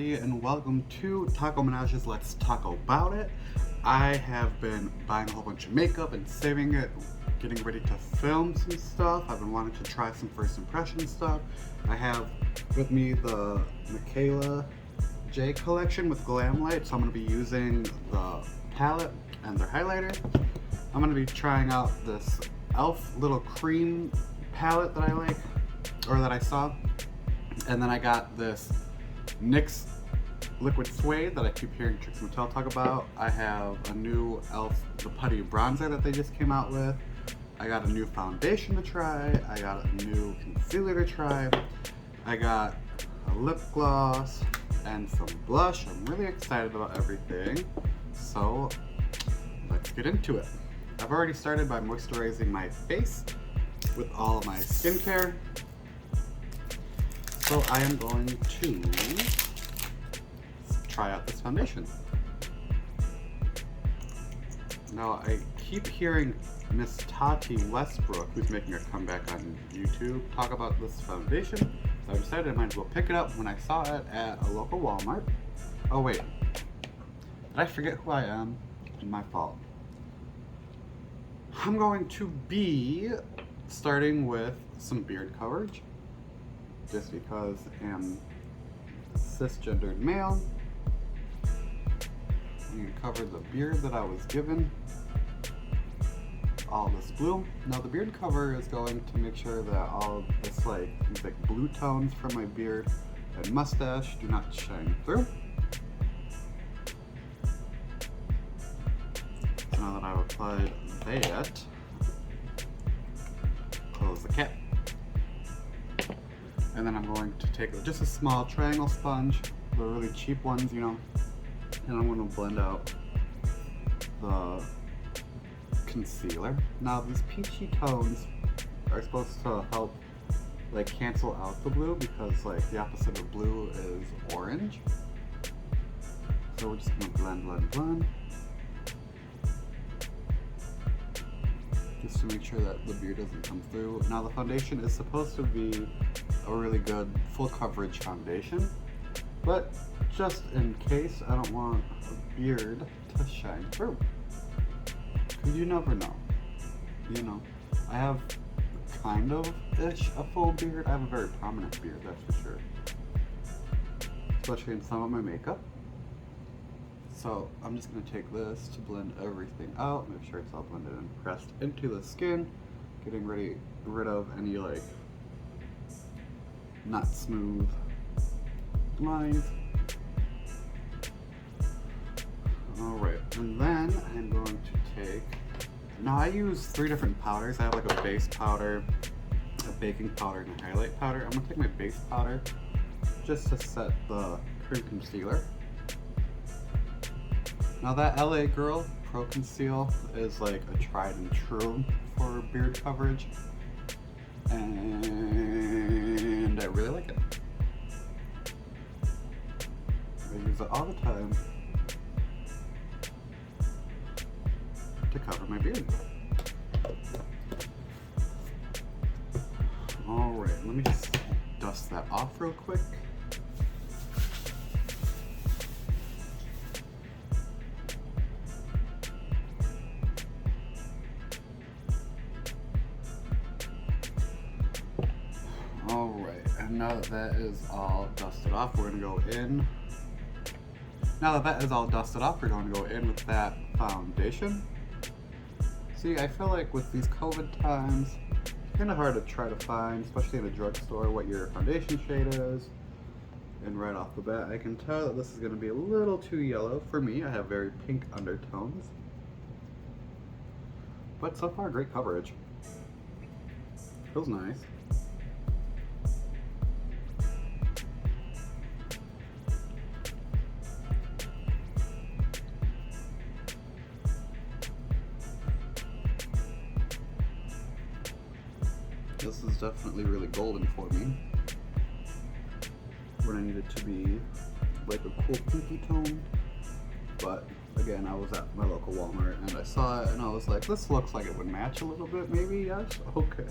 everybody, and welcome to Taco Menage's Let's Talk About It. I have been buying a whole bunch of makeup and saving it, getting ready to film some stuff. I've been wanting to try some first impression stuff. I have with me the Michaela J collection with Glam Light, so I'm going to be using the palette and their highlighter. I'm going to be trying out this e.l.f. little cream palette that I like, or that I saw. And then I got this NYX Liquid Suede that I keep hearing Trixie Mattel talk about. I have a new e.l.f. The Putty Bronzer that they just came out with. I got a new foundation to try. I got a new concealer to try. I got a lip gloss and some blush. I'm really excited about everything. So let's get into it. I've already started by moisturizing my face with all of my skincare. So I am going to try out this foundation. Now I keep hearing Miss Tati Westbrook, who's making a comeback on YouTube, talk about this foundation. So I decided I might as well pick it up when I saw it at a local Walmart. Oh wait, did I forget who I am? My fault. I'm going to be starting with some beard coverage, just because I'm a cisgendered male. I'm gonna cover the beard that I was given. All this blue. Now the beard cover is going to make sure that all of this these blue tones from my beard and mustache do not shine through. So now that I've applied that, close the cap. And then I'm going to take just a small triangle sponge, the really cheap ones, you know, and I'm going to blend out the concealer. Now these peachy tones are supposed to help cancel out the blue, because the opposite of blue is orange. So we're just going to blend. Just to make sure that the beard doesn't come through. Now the foundation is supposed to be a really good full coverage foundation, but just in case, I don't want a beard to shine through, because you never know. You know, I have kind of ish a full beard. I have a very prominent beard, that's for sure, especially in some of my makeup. So I'm just going to take this to blend everything out, make sure it's all blended and pressed into the skin, getting rid of any not smooth lines. Alright, and then I'm going to take, now I use 3 different powders. I have a base powder, a baking powder, and a highlight powder. I'm going to take my base powder just to set the cream concealer. Now that LA Girl Pro Conceal is a tried and true for beard coverage, and I really like it. I use it all the time to cover my beard. Alright, let me just dust that off real quick. Alright, and now that that is all dusted off, we're going to go in. Now that that is all dusted off, we're going to go in with that foundation. See, I feel like with these COVID times, it's kind of hard to try to find, especially in a drugstore, what your foundation shade is. And right off the bat, I can tell that this is going to be a little too yellow for me. I have very pink undertones. But so far, great coverage. Feels nice. This is definitely really golden for me, when I need it to be a cool pinky tone. But again, I was at my local Walmart and I saw it and I was like, this looks like it would match a little bit, maybe, yes? Okay.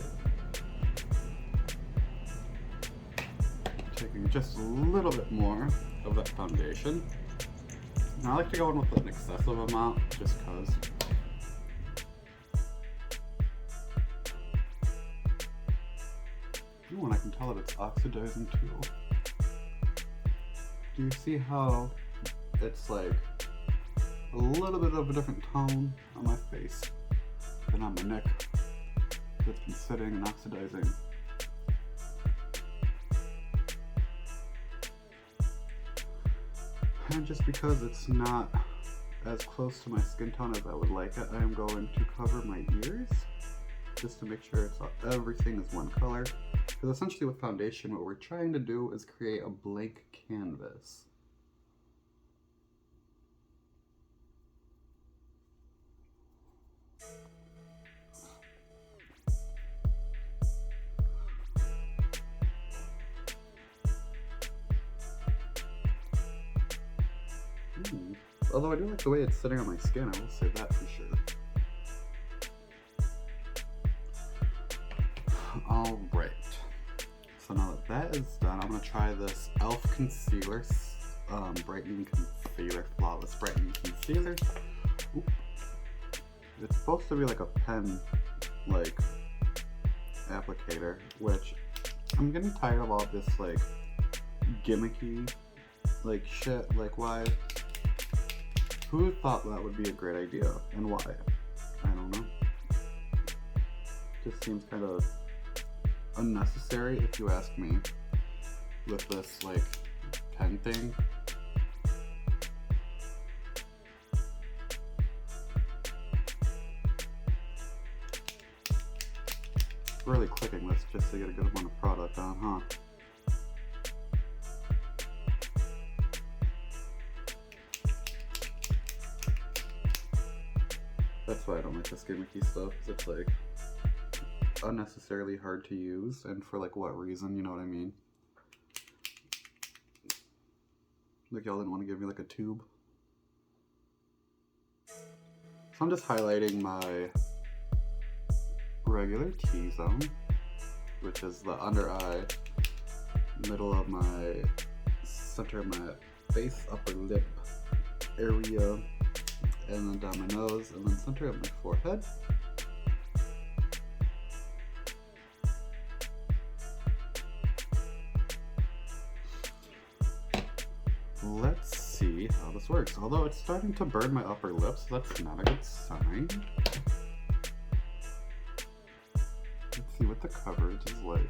taking just a little bit more of that foundation. Now I like to go in with an excessive amount just because. Ooh, and I can tell that it's oxidizing too. Do you see how it's like a little bit of a different tone on my face than on my neck? It's been sitting and oxidizing. And just because it's not as close to my skin tone as I would like it, I am going to cover my ears just to make sure everything is one color. Because essentially with foundation, what we're trying to do is create a blank canvas. Although I do like the way it's sitting on my skin, I will say that for sure. Alright, so now that is done, I'm going to try this e.l.f. Concealer, Brightening Concealer, Flawless Brightening Concealer. Oop. It's supposed to be like a pen, like, applicator, which I'm getting tired of all this, like, gimmicky, like, shit, like, why? Who thought that would be a great idea, and why? I don't know. Just seems kind of unnecessary, if you ask me, with this, like, pen thing. Really clicking this just to get a good amount of product on, huh? That's why I don't like this gimmicky stuff, because it's like unnecessarily hard to use, and for like what reason, you know what I mean? Like y'all didn't want to give me like a tube. So I'm just highlighting my regular T-zone, which is the under eye, middle of my, center of my face, upper lip area, and then down my nose, and then center of my forehead. Let's see how this works. Although it's starting to burn my upper lip, so that's not a good sign. Let's see what the coverage is like.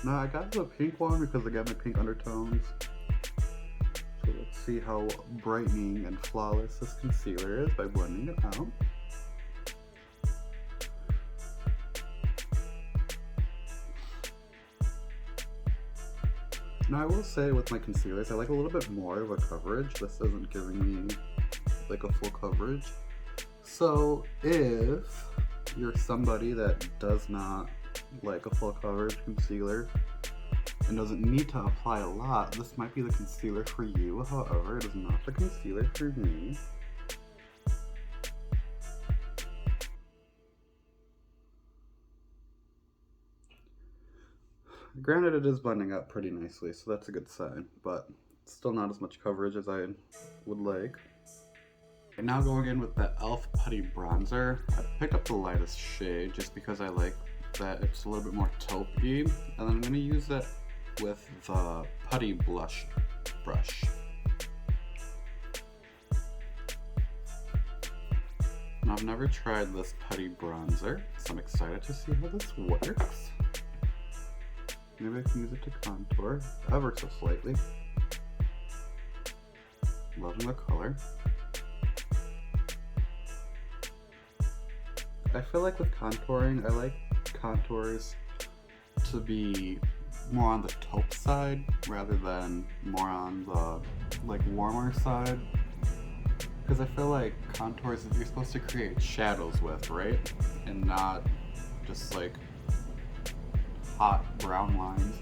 Now I got the pink one because I got my pink undertones. So let's see how brightening and flawless this concealer is by blending it out. Now I will say with my concealers, I like a little bit more of a coverage. This isn't giving me like a full coverage. So if you're somebody that does not like a full coverage concealer and doesn't need to apply a lot, this might be the concealer for you. However, it is not the concealer for me. Granted, it is blending out pretty nicely, so that's a good sign, but still not as much coverage as I would like. And now going in with the e.l.f. Putty Bronzer. I picked up the lightest shade just because I like that it's a little bit more taupey, and then I'm going to use that with the Putty Blush brush. Now, I've never tried this Putty Bronzer, so I'm excited to see how this works. Maybe I can use it to contour, ever so slightly. Loving the color. I feel like with contouring, I like contours to be more on the taupe side rather than more on the like warmer side. Because I feel like contours you're supposed to create shadows with, right? And not just like hot brown lines.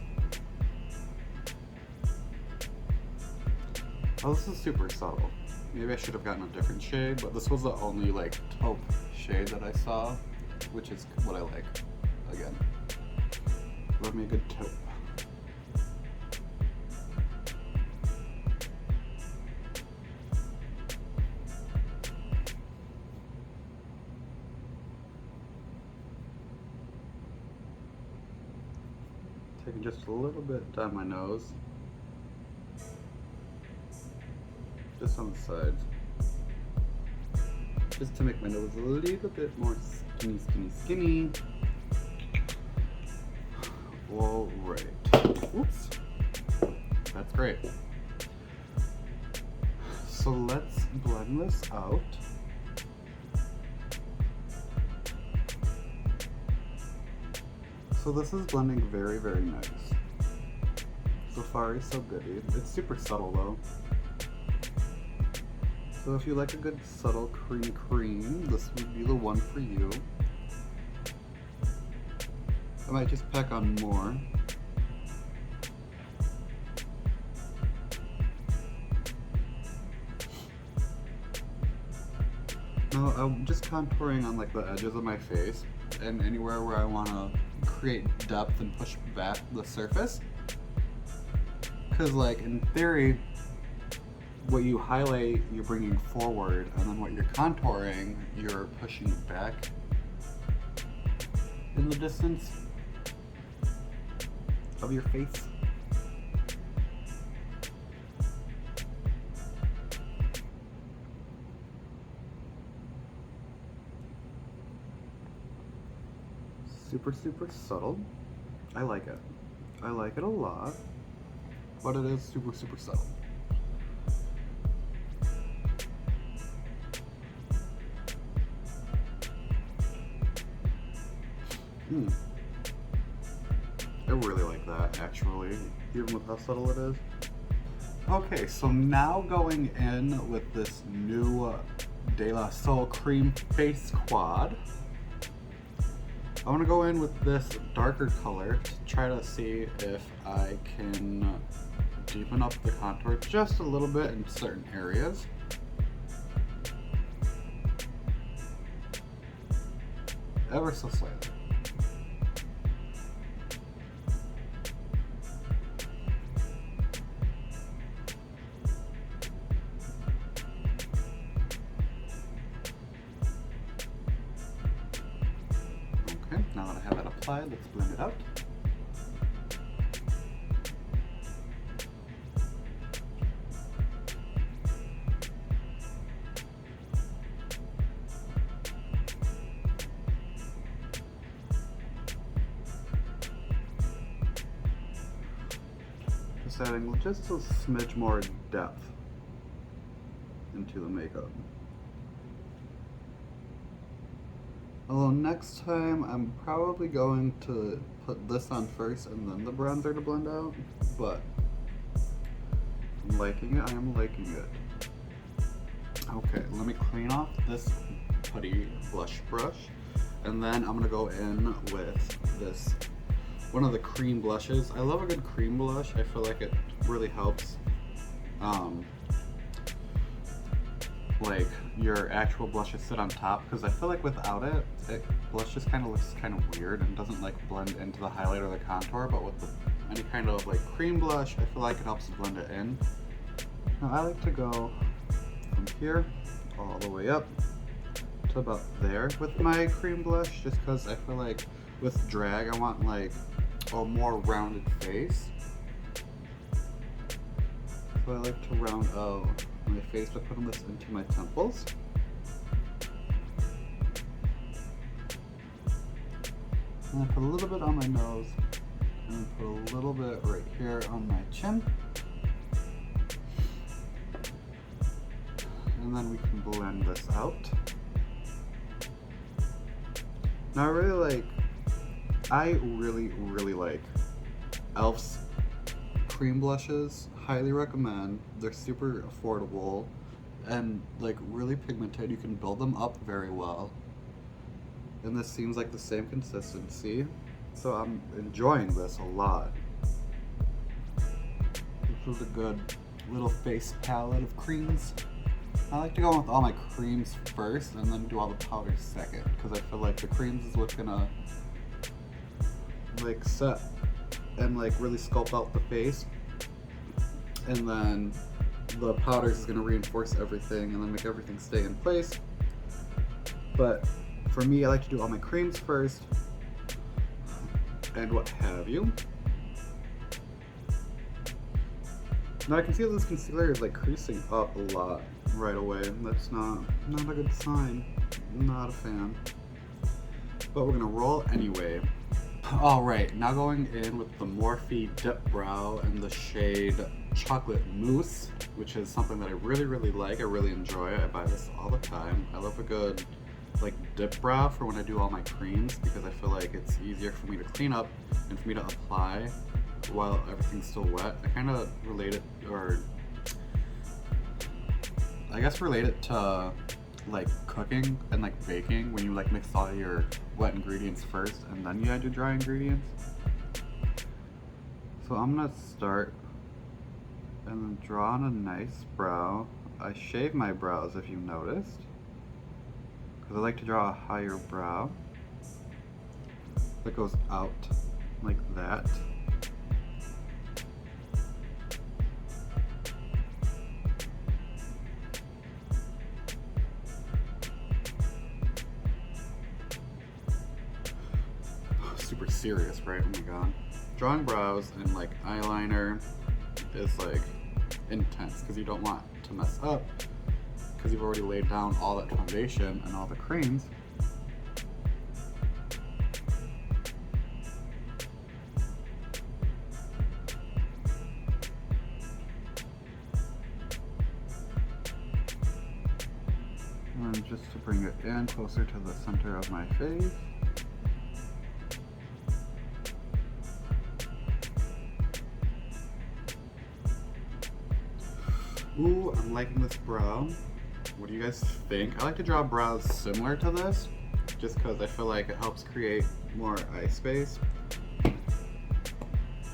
Oh, this is super subtle. Maybe I should have gotten a different shade, but this was the only like taupe shade that I saw, which is what I like. Again, love me a good taupe. taking just a little bit down my nose. Just on the sides. Just to make my nose a little bit more skinny, skinny, skinny. Alright. Oops. That's great. So let's blend this out. So this is blending very, very nice. So far, so goody. It's super subtle though. So if you like a good subtle cream, this would be the one for you. I might just pack on more. No, I'm just contouring on like the edges of my face and anywhere where I want to create depth and push back the surface. Because like in theory, what you highlight, you're bringing forward, and then what you're contouring, you're pushing back in the distance of your face. Super, super subtle. I like it. I like it a lot, but it is super, super subtle. I really like that, actually, even with how subtle it is. Okay, so now going in with this new De La Soul Cream Face Quad. I want to go in with this darker color to try to see if I can deepen up the contour just a little bit in certain areas. Ever so slightly. Okay, now that I have that applied, let's blend it out. Just adding just a smidge more depth into the makeup. Although next time I'm probably going to put this on first and then the bronzer to blend out, but I'm liking it, I am liking it. Okay, let me clean off this putty blush brush, and then I'm gonna go in with this, one of the cream blushes. I love a good cream blush. I feel like it really helps like your actual blushes sit on top, because I feel like without it, blush just kind of looks kind of weird and doesn't like blend into the highlight or the contour, but with any kind of like cream blush, I feel like it helps to blend it in. Now I like to go from here all the way up to about there with my cream blush, just because I feel like with drag I want like a more rounded face. So I like to round out my face by putting this into my temples. And I put a little bit on my nose, and put a little bit right here on my chin. And then we can blend this out. Now I really like e.l.f.'s cream blushes. Highly recommend. They're super affordable and like really pigmented. You can build them up very well. And this seems like the same consistency. So I'm enjoying this a lot. This is a good little face palette of creams. I like to go with all my creams first and then do all the powders second, because I feel like the creams is what's gonna like set and like really sculpt out the face, and then the powders is gonna reinforce everything and then make everything stay in place. But for me, I like to do all my creams first and what have you. Now I can see that this concealer is like creasing up a lot right away. That's not a good sign. Not a fan. But we're gonna roll anyway. Alright, now going in with the Morphe Dip Brow in the shade Chocolate Mousse, which is something that I really, really like. I really enjoy it. I buy this all the time. I love a good like dip brow for when I do all my creams because I feel like it's easier for me to clean up and for me to apply while everything's still wet. I kind of relate it, or I guess relate it to like cooking and like baking when you like mix all your wet ingredients first and then you add your dry ingredients. So I'm gonna start and then draw on a nice brow. I shave my brows if you noticed, because I like to draw a higher brow that goes out like that. Super serious, right? Oh my god. Drawing brows and like eyeliner is like intense because you don't want to mess up because you've already laid down all that foundation and all the creams. And just to bring it in closer to the center of my face. Ooh, I'm liking this brow. What do you guys think? I like to draw brows similar to this, just because I feel like it helps create more eye space. I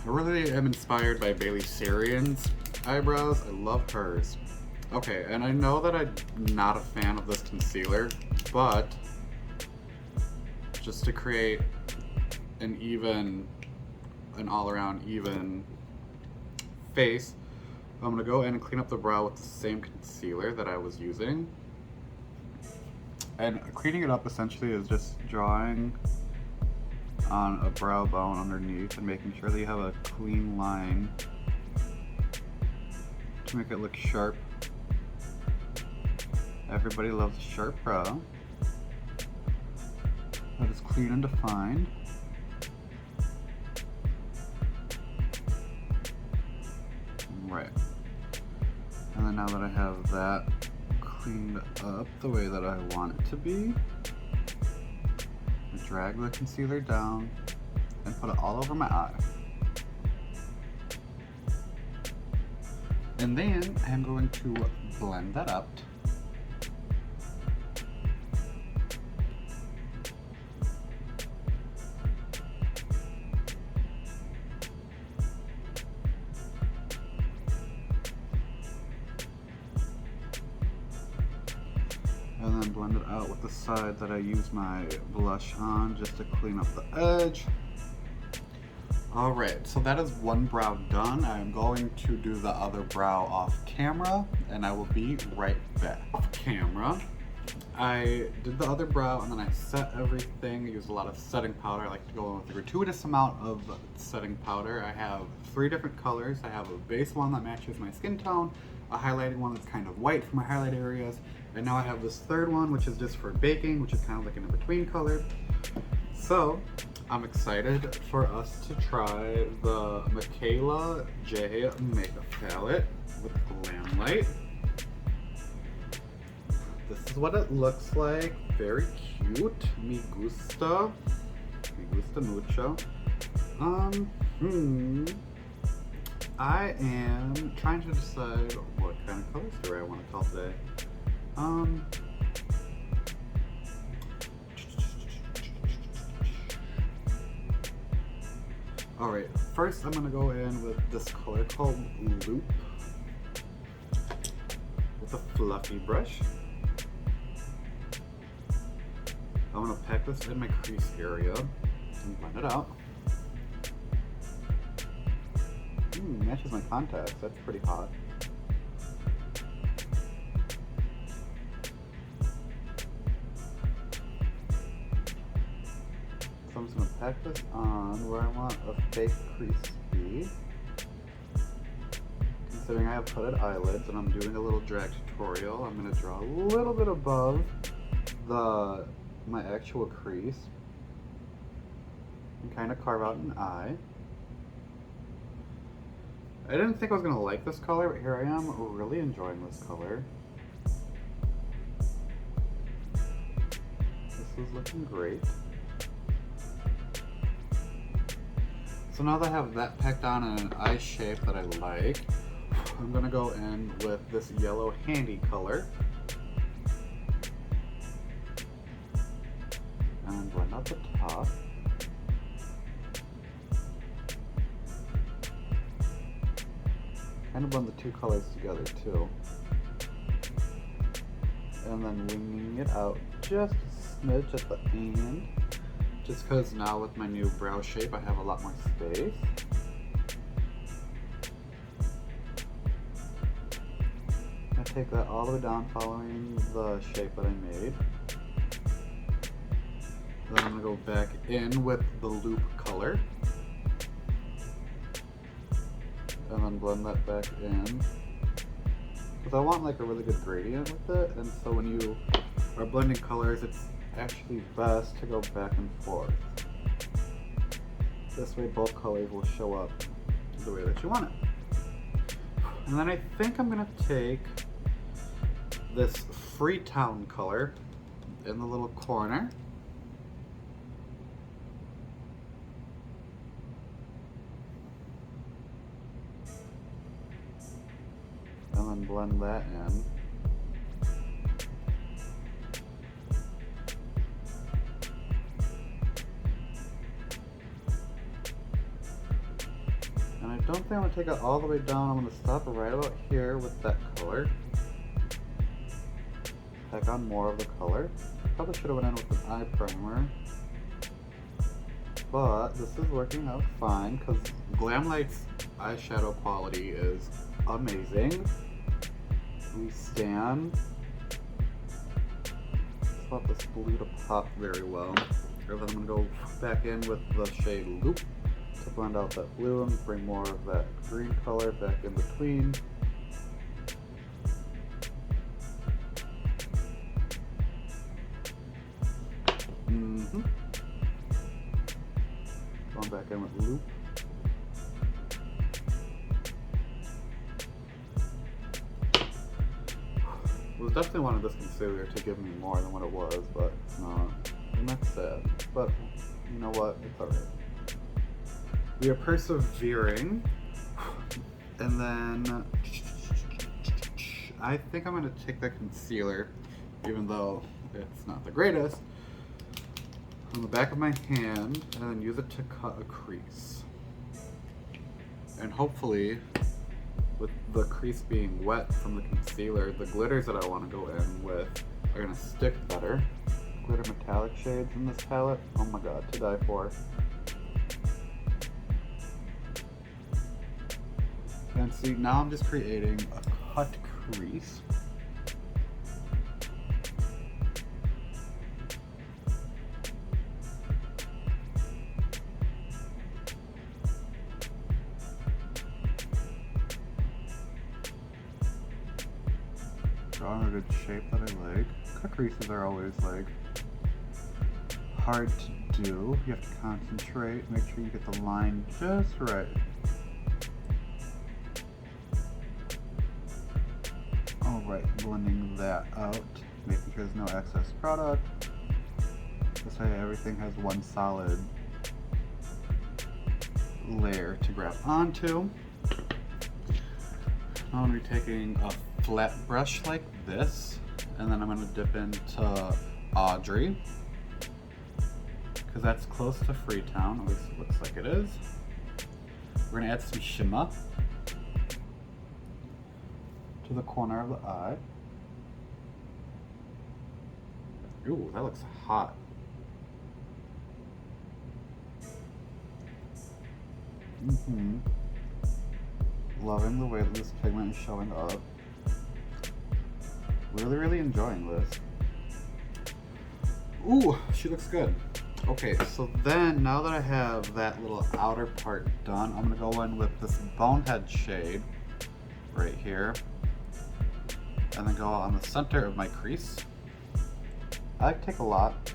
really am inspired by Bailey Sarian's eyebrows. I love hers. Okay, and I know that I'm not a fan of this concealer, but just to create an all-around even face, I'm gonna go in and clean up the brow with the same concealer that I was using. And cleaning it up essentially is just drawing on a brow bone underneath and making sure that you have a clean line to make it look sharp. Everybody loves a sharp brow that is clean and defined. Right. And then now that I have that cleaned up the way that I want it to be, I drag the concealer down and put it all over my eye. And then I'm going to blend that up. And then blend it out with the side that I use my blush on just to clean up the edge. Alright, so that is one brow done. I'm going to do the other brow off camera and I will be right back. Off camera, I did the other brow and then I set everything. I used a lot of setting powder. I like to go with a gratuitous amount of setting powder. I have 3 different colors. I have a base one that matches my skin tone, a highlighting one that's kind of white for my highlight areas, and now I have this third one which is just for baking, which is kind of like an in-between color. So I'm excited for us to try the Michaela J makeup palette with Glam Light. This is what it looks like. Very cute. Me gusta. Me gusta mucho. I am trying to decide what kind of color story I want to tell today. Alright, first I'm gonna go in with this color called Loop with a fluffy brush. I'm gonna pack this in my crease area and blend it out. Matches my contacts, that's pretty hot. So I'm just gonna pack this on where I want a fake crease to be. considering I have hooded eyelids and I'm doing a little drag tutorial, I'm going to draw a little bit above my actual crease and kind of carve out an eye. I didn't think I was going to like this color, but here I am really enjoying this color. This is looking great. So now that I have that packed on in an eye shape that I like, I'm going to go in with this yellow handy color and blend out the top. Kind of blend the two colors together too. And then winging it out just a smidge at the end. Just because now with my new brow shape I have a lot more space. I take that all the way down following the shape that I made. Then I'm going to go back in with the loop color. And then blend that back in. Because I want like a really good gradient with it, and so when you are blending colors, it's actually best to go back and forth. This way both colors will show up the way that you want it. And then I think I'm going to take this Freetown color in the little corner. And then blend that in. And I don't think I'm going to take it all the way down. I'm going to stop right about here with that color. Pack on more of the color. Probably should have went in with an eye primer. But this is working out fine because Glamlite's eyeshadow quality is amazing. We stand. Just want this blue to pop very well. And then I'm going to go back in with the shade Loop to blend out that blue and bring more of that green color back in between. Going back in with Loop. I was definitely wanted this concealer to give me more than what it was, but it's not. And that's sad. But you know what? It's alright. We are persevering. And then I think I'm going to take that concealer, even though it's not the greatest, on the back of my hand and then use it to cut a crease. And hopefully, with the crease being wet from the concealer, the glitters that I want to go in with are going to stick better. Glitter metallic shades in this palette, oh my god, to die for. And see, now I'm just creating a cut crease. Drawing a good shape that I like. Cut creases are always like hard to do. You have to concentrate, make sure you get the line just right. Alright, blending that out, making sure there's no excess product. This way everything has one solid layer to grab onto. Now I'm going to be taking a flat brush like this, and then I'm going to dip into Audrey, because that's close to Freetown, at least it looks like it is. We're going to add some shimmer to the corner of the eye. Ooh, that looks hot. Loving the way that this pigment is showing up. Really enjoying this. Ooh, she looks good. Okay, so then now that I have that little outer part done, I'm gonna go in with this Bonehead shade right here. And then go on the center of my crease. I like to take a lot,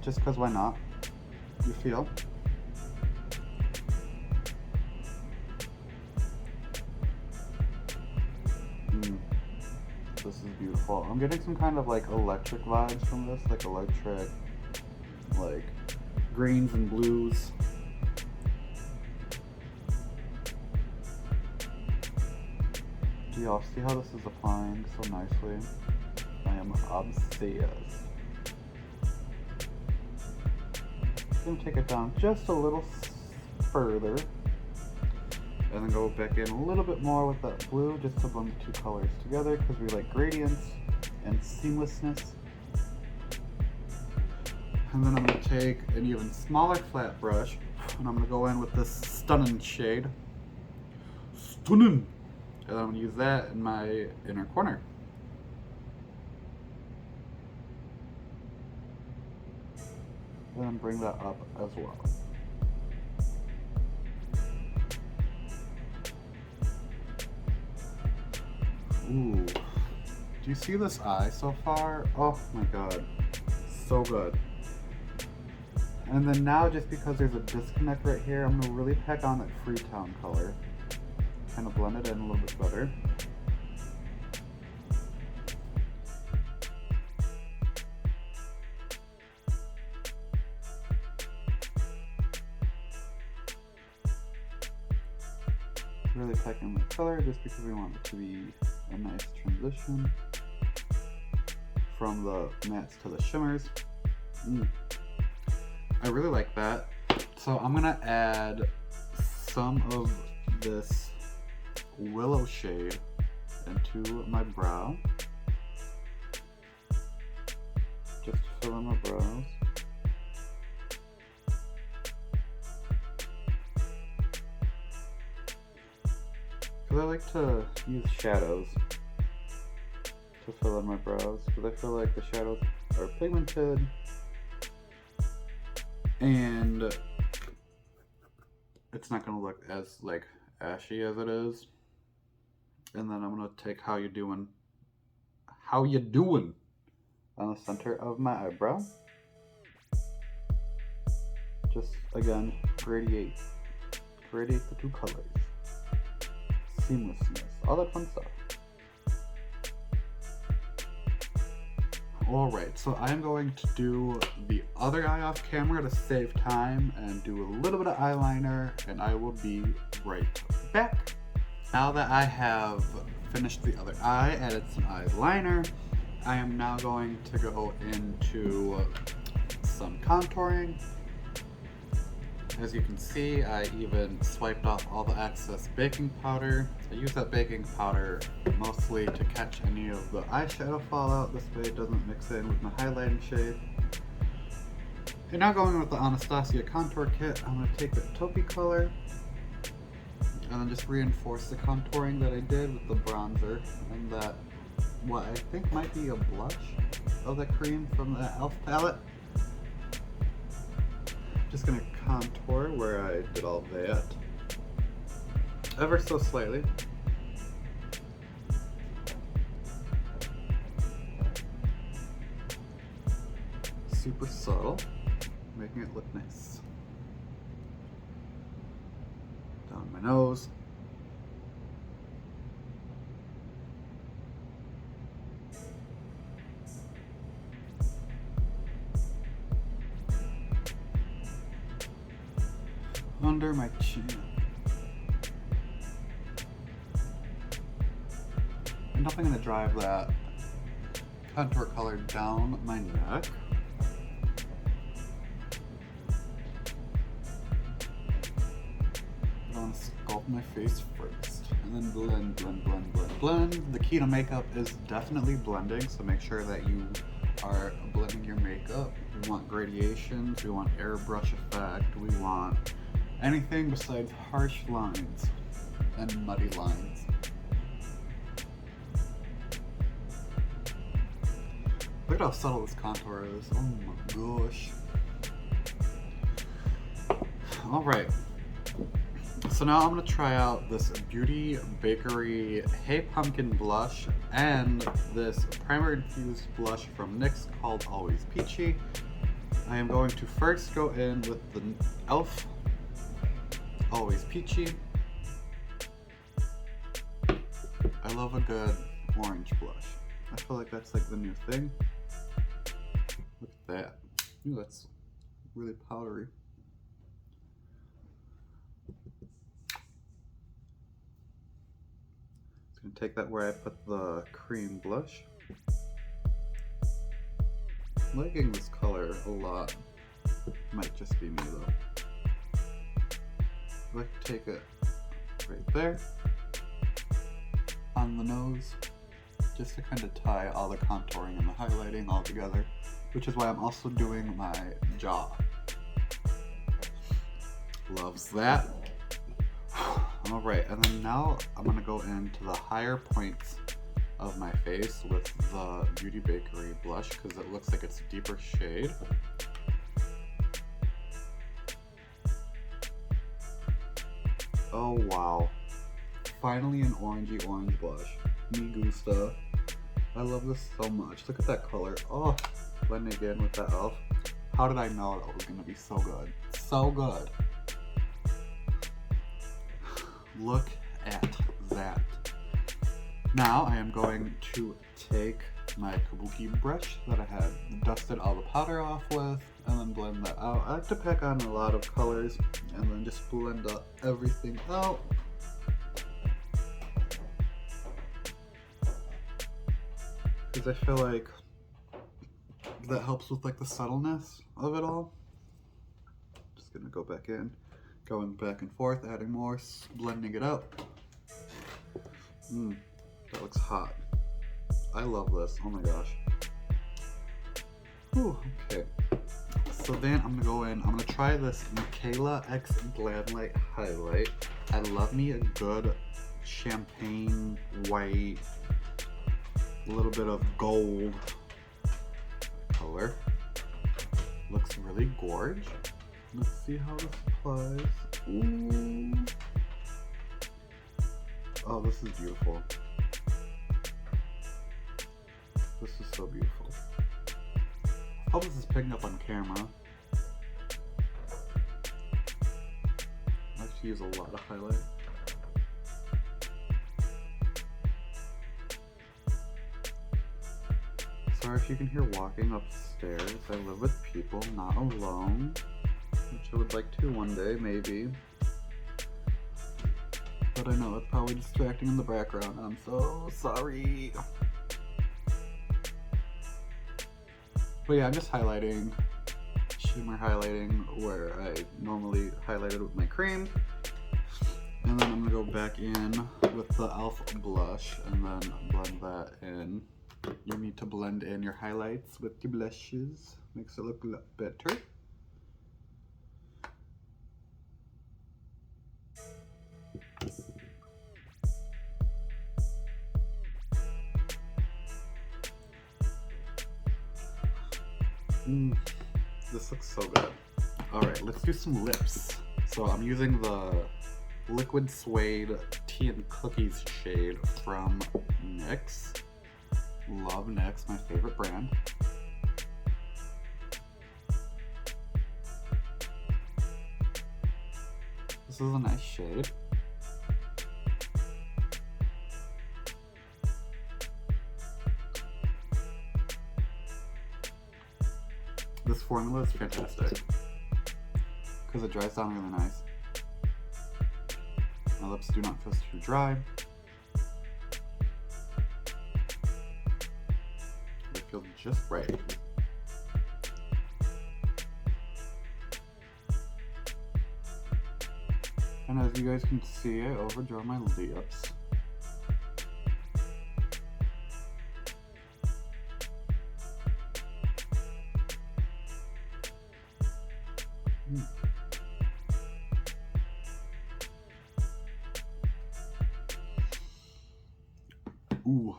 just because why not? You feel? This is beautiful. I'm getting some kind of like electric vibes from this, like electric, like greens and blues. Do y'all see how this is applying so nicely? I am obsessed. I'm gonna take it down just a little further, and then go back in a little bit more with that blue just to blend the two colors together, because we like gradients and seamlessness. And then I'm gonna take an even smaller flat brush, and I'm gonna go in with this stunning shade. Stunning! And then I'm gonna use that in my inner corner. And then bring that up as well. Ooh. Do you see this eye so far? Oh my god. So good. And then now, just because there's a disconnect right here, I'm gonna really pack on that Freetown color. Kind of blend it in a little bit better. Really packing the color just because we want it to be a nice transition from the mattes to the shimmers. I really like that. So I'm gonna add some of this willow shade into my brow, just to fill in my brows. Because I like to use shadows to fill in my brows, because I feel like the shadows are pigmented and it's not gonna look as like ashy as it is. And then I'm gonna take how you doing on the center of my eyebrow. Just again, gradiate the two colors. Seamlessness, all that fun stuff. Alright, so I'm going to do the other eye off camera to save time and do a little bit of eyeliner, and I will be right back. Now that I have finished the other eye, added some eyeliner, I am now going to go into some contouring. As you can see, I even swiped off all the excess baking powder. I use that baking powder mostly to catch any of the eyeshadow fallout. This way it doesn't mix in with my highlighting shade. And now going with the Anastasia contour kit, I'm going to take the taupey color and then just reinforce the contouring that I did with the bronzer and that, what I think might be a blush of the cream from the e.l.f. palette. Just gonna contour where I did all that, ever so slightly. Super subtle, making it look nice. Down my nose. Under my chin. I'm definitely going to drive that contour color down my neck. I want to sculpt my face first, and then blend, blend, blend, blend, blend. The key to makeup is definitely blending, so make sure that you are blending your makeup. We want gradations, we want airbrush effect, we want anything besides harsh lines and muddy lines. Look at how subtle this contour is. Oh my gosh. Alright. So now I'm gonna try out this Beauty Bakery Hey Pumpkin blush and this primer infused blush from NYX called Always Peachy. I am going to first go in with the e.l.f. Always Peachy. I love a good orange blush. I feel like that's like the new thing. Look at that. Ooh, that's really powdery. Just gonna take that where I put the cream blush. I'm liking this color a lot. Might just be me though. I like to take it right there on the nose, just to kind of tie all the contouring and the highlighting all together, which is why I'm also doing my jaw. Loves that. All right, and then now I'm gonna go into the higher points of my face with the Beauty Bakery blush because it looks like it's a deeper shade. Oh wow. Finally an orangey orange blush. Me gusta. I love this so much. Look at that color. Oh, blending in with that e.l.f. How did I know that was gonna be so good? So good. Look at that. Now I am going to take my kabuki brush that I had dusted all the powder off with and then blend that out. I like to pack on a lot of colors and then just blend up everything out. Because I feel like that helps with like the subtleness of it all. Just gonna go back in, going back and forth, adding more, blending it out. That looks hot. I love this. Oh my gosh. Whew, okay. So then I'm gonna go in. I'm gonna try this Michaela X Glamlight highlight. I love me a good champagne white, a little bit of gold color. Looks really gorge. Let's see how this applies. Ooh. Oh, this is beautiful. This is so beautiful. I hope this is picking up on camera. I have to use a lot of highlight. Sorry if you can hear walking upstairs. I live with people, not alone. Which I would like to one day, maybe. But I know it's probably distracting in the background. I'm so sorry. But yeah, I'm just highlighting, shimmer highlighting where I normally highlighted with my cream. And then I'm gonna go back in with the e.l.f. blush and then blend that in. You need to blend in your highlights with your blushes. Makes it look a lot better. This looks so good. Alright, let's do some lips. So I'm using the Liquid Suede Tea and Cookies shade from NYX. Love NYX, my favorite brand. This is a nice shade. This formula is fantastic because it dries down really nice. My lips do not feel too dry. They feel just right. And as you guys can see, I overdraw my lips. Ooh,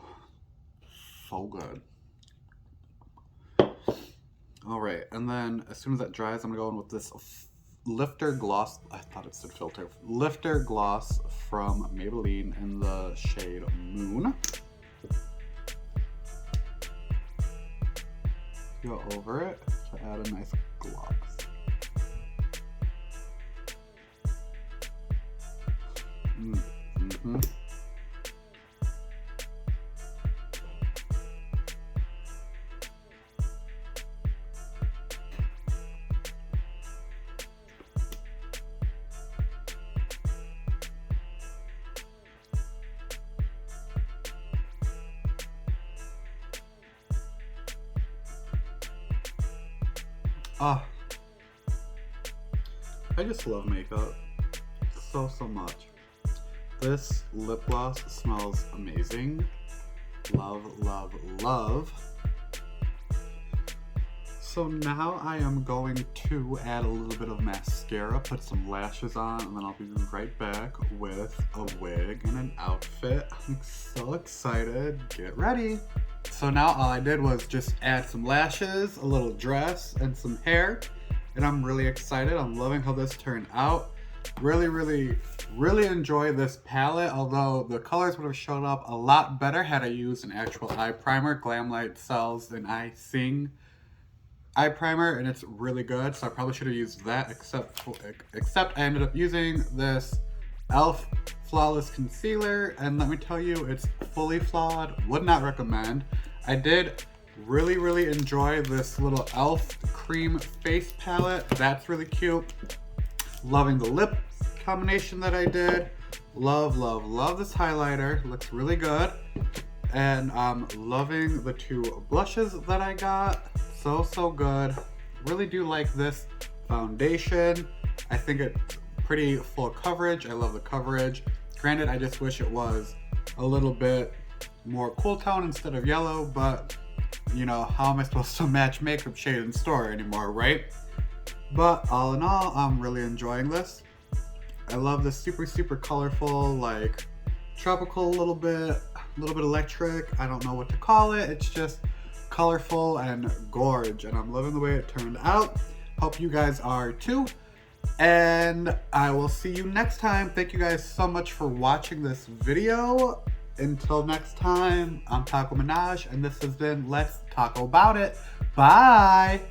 so good. All right, and then as soon as that dries, I'm gonna go in with this Lifter Gloss, I thought it said filter. Lifter Gloss from Maybelline in the shade Moon. Go over it to add a nice gloss. Mm-hmm. Ah, I just love makeup so much. This lip gloss smells amazing. Love, love, love. So now I am going to add a little bit of mascara, put some lashes on, and then I'll be right back with a wig and an outfit. I'm so excited. Get ready. So now all I did was just add some lashes, a little dress, and some hair. And I'm really excited. I'm loving how this turned out. Really enjoy this palette, although the colors would have shown up a lot better had I used an actual eye primer. Glamlite sells an eye sing eye primer and it's really good, so I probably should have used that, except I ended up using this e.l.f. Flawless Concealer, and let me tell you, it's fully flawed. Would not recommend. I did really enjoy this little e.l.f. cream face palette. That's really cute. Loving the lip combination that I did. Love this highlighter. Looks really good. And I'm loving the two blushes that I got. So good. Really do like this foundation. I think it's pretty full coverage. I love the coverage. Granted, I just wish it was a little bit more cool tone instead of yellow, but you know, how am I supposed to match makeup shade in store anymore, right? But all in all, I'm really enjoying this. I love this super colorful, like tropical, a little bit electric. I don't know what to call it. It's just colorful and gorge, and I'm loving the way it turned out. Hope you guys are too. And I will see you next time. Thank you guys so much for watching this video. Until next time, I'm Taco Minaj, and this has been Let's Taco About It. Bye!